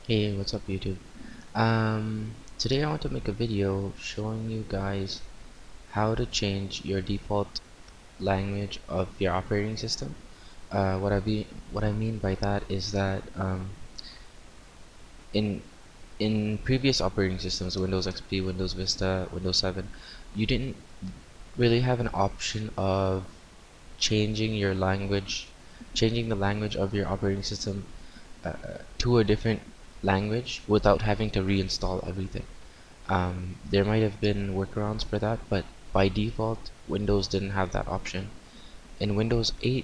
Hey, what's up YouTube? Today I want to make a video showing you guys how to change your default language of your operating system. What I mean by that is that in previous operating systems, Windows XP, Windows Vista, Windows 7, you didn't really have an option of changing your language, changing the language of your operating system to a different language without having to reinstall everything. There might have been workarounds for that, but by default, Windows didn't have that option. In Windows 8,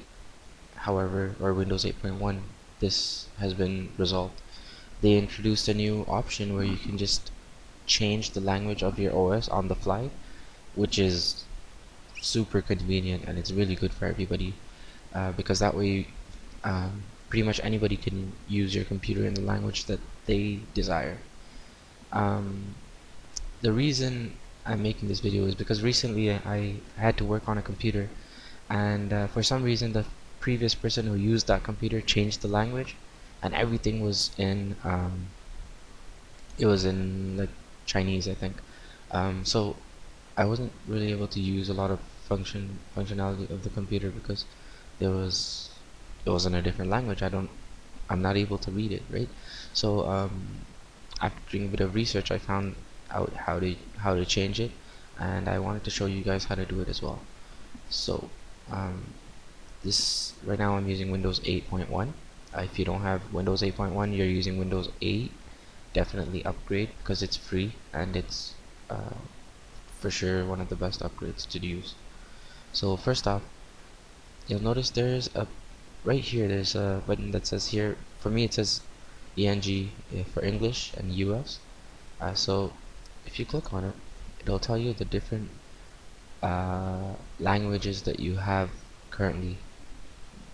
however, or Windows 8.1, this has been resolved. They introduced a new option where you can just change the language of your OS on the fly, which is super convenient and it's really good for everybody because that way pretty much anybody can use your computer in the language that they desire. Um, the reason I'm making this video is because recently I had to work on a computer, and for some reason the previous person who used that computer changed the language, and everything was in it was in like Chinese, I think. So I wasn't really able to use a lot of functionality of the computer because there was it was in a different language. I'm not able to read it, right? So after doing a bit of research, I found out how to change it, and I wanted to show you guys how to do it as well. So um, this right now I'm using Windows 8.1. If you don't have Windows 8.1, you're using Windows 8. Definitely upgrade because it's free and it's for sure one of the best upgrades to use. So first off, you'll notice there's a right here there's a button that says here, for me it says ENG for English and US. So if you click on it, it'll tell you the different languages that you have currently,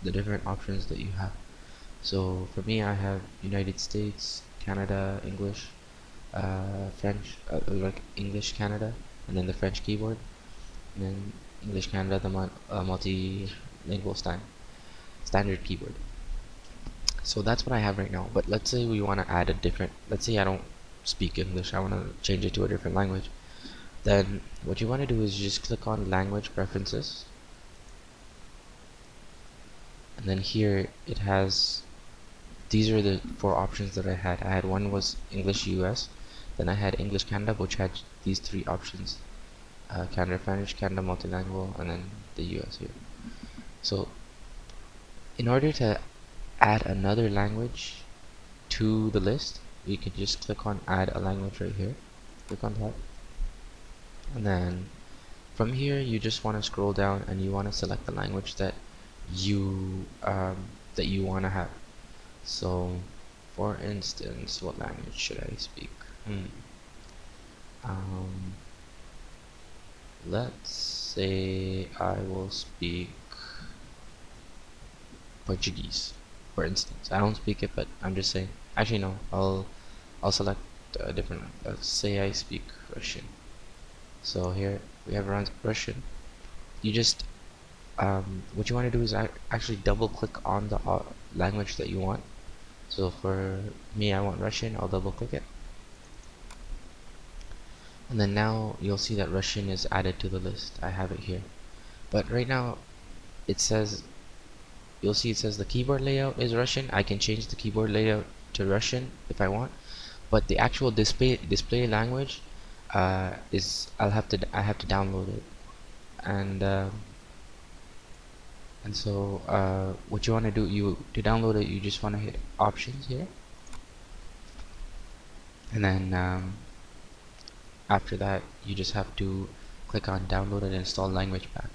the different options that you have. So for me, I have United States, Canada, English, French, like English Canada, and then the French keyboard, and then English Canada, the multilingual standard keyboard. So that's what I have right now. But let's say we want to add a different, let's say I don't speak English, I want to change it to a different language. Then what you want to do is you just click on language preferences, and then here it has, these are the four options that I had. One was English US, then I had English Canada, which had these three options: Canada French, Canada multilingual, and then the US here. So in order to add another language to the list, you can just click on add a language right here. Click on that, and then from here you just want to scroll down and you want to select the language that you want to have. So for instance, what language should I speak? Um, let's say I will speak Portuguese, for instance. I don't speak it, but I'm just saying. Actually, no. I'll select a different. Let's say I speak Russian. So here we have Russian. You just what you want to do is actually double click on the language that you want. So for me, I want Russian. I'll double click it, and then now you'll see that Russian is added to the list. I have it here, but right now it says, you'll see it says the keyboard layout is Russian. I can change the keyboard layout to Russian if I want, but the actual display language is I have to download it, and so what you want to do, to download it, you just want to hit options here, and then after that you just have to click on download and install language pack.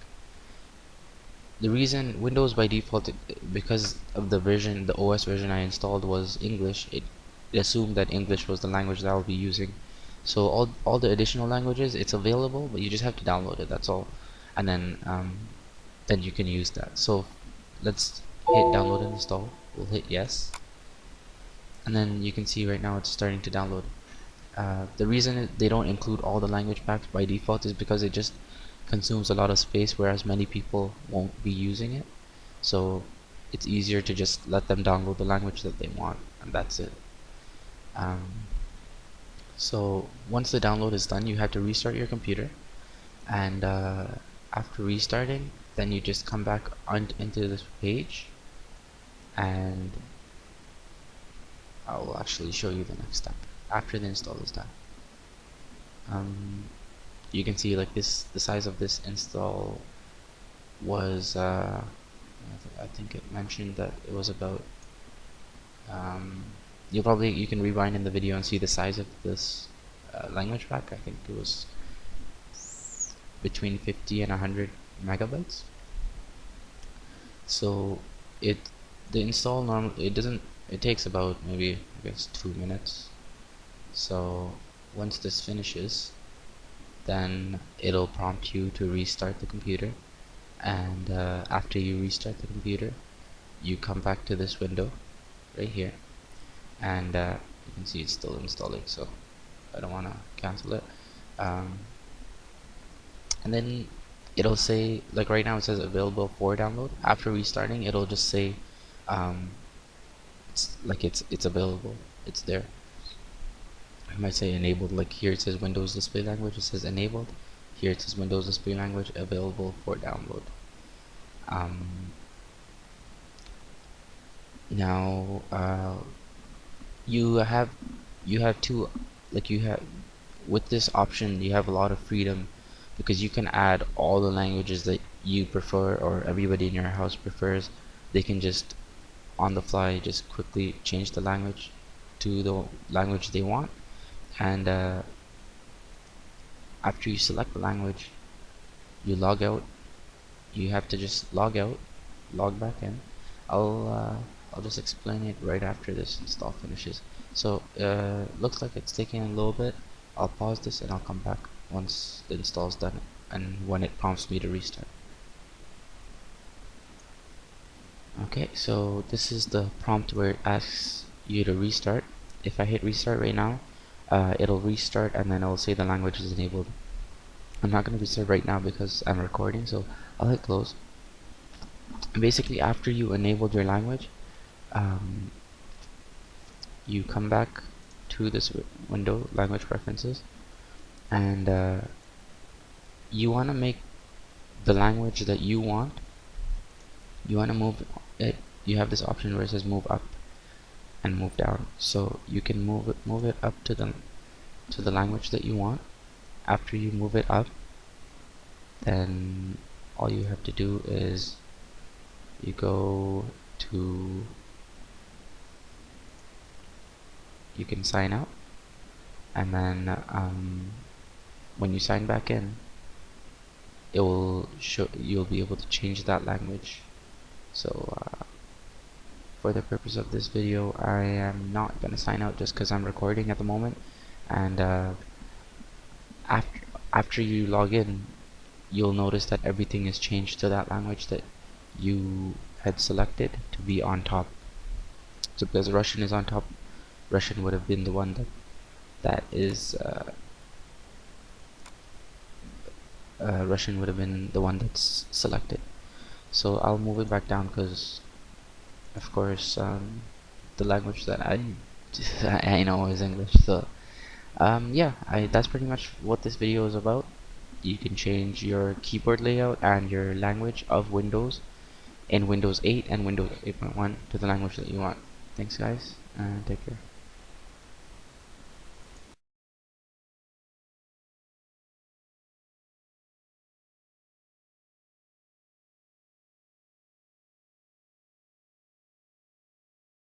The reason Windows by default, because of the version, the OS version I installed was English, it assumed that English was the language that I'll be using. So all the additional languages, it's available, but you just have to download it, that's all. And then you can use that. So let's hit download and install. We'll hit yes. And then you can see right now it's starting to download. The reason they don't include all the language packs by default is because it just consumes a lot of space, whereas many people won't be using it. So it's easier to just let them download the language that they want, and that's it. Um, so once the download is done, you have to restart your computer, and after restarting, then you just come back into this page, and I will actually show you the next step after the install is done. Um, you can see like this, the size of this install was I think it mentioned that it was about you can rewind in the video and see the size of this language pack. I think it was between 50 and 100 megabytes. So it the install normally it takes about maybe I guess 2 minutes. So once this finishes, then it'll prompt you to restart the computer, and after you restart the computer, you come back to this window right here, and you can see it's still installing, so I don't want to cancel it. um, and then it'll say, like right now it says available for download. After restarting, it'll just say um, it's available, it's there. I might say enabled, like here it says Windows display language, it says enabled. Here it says Windows display language available for download. um, Now you have two, like you have with this option you have a lot of freedom, because you can add all the languages that you prefer or everybody in your house prefers. They can just on the fly just quickly change the language to the language they want, and after you select the language, you log out. You have to just log out, log back in. I'll just explain it right after this install finishes. So looks like it's taking a little bit. I'll pause this and I'll come back once the install is done and when it prompts me to restart. Okay, so this is the prompt where it asks you to restart. If I hit restart right now, it'll restart and then it'll say the language is enabled. I'm not going to restart right now because I'm recording, so I'll hit close. And basically, after you enabled your language, um, you come back to this window, language preferences, and you want to make the language that you want. You want to move it. You have this option where it says move up and move down, so you can move it up to the language that you want. After you move it up, then all you have to do is you go to, you can sign out, and then when you sign back in, it will show, you'll be able to change that language. So for the purpose of this video, I am not going to sign out just because I'm recording at the moment, and after you log in, you'll notice that everything is changed to that language that you had selected to be on top. So because Russian is on top, Russian would have been the one that is Russian would have been the one that's selected. So I'll move it back down because of course the language that I know is English. So yeah, that's pretty much what this video is about. You can change your keyboard layout and your language of Windows in Windows 8 and Windows 8.1 to the language that you want. Thanks guys, and take care.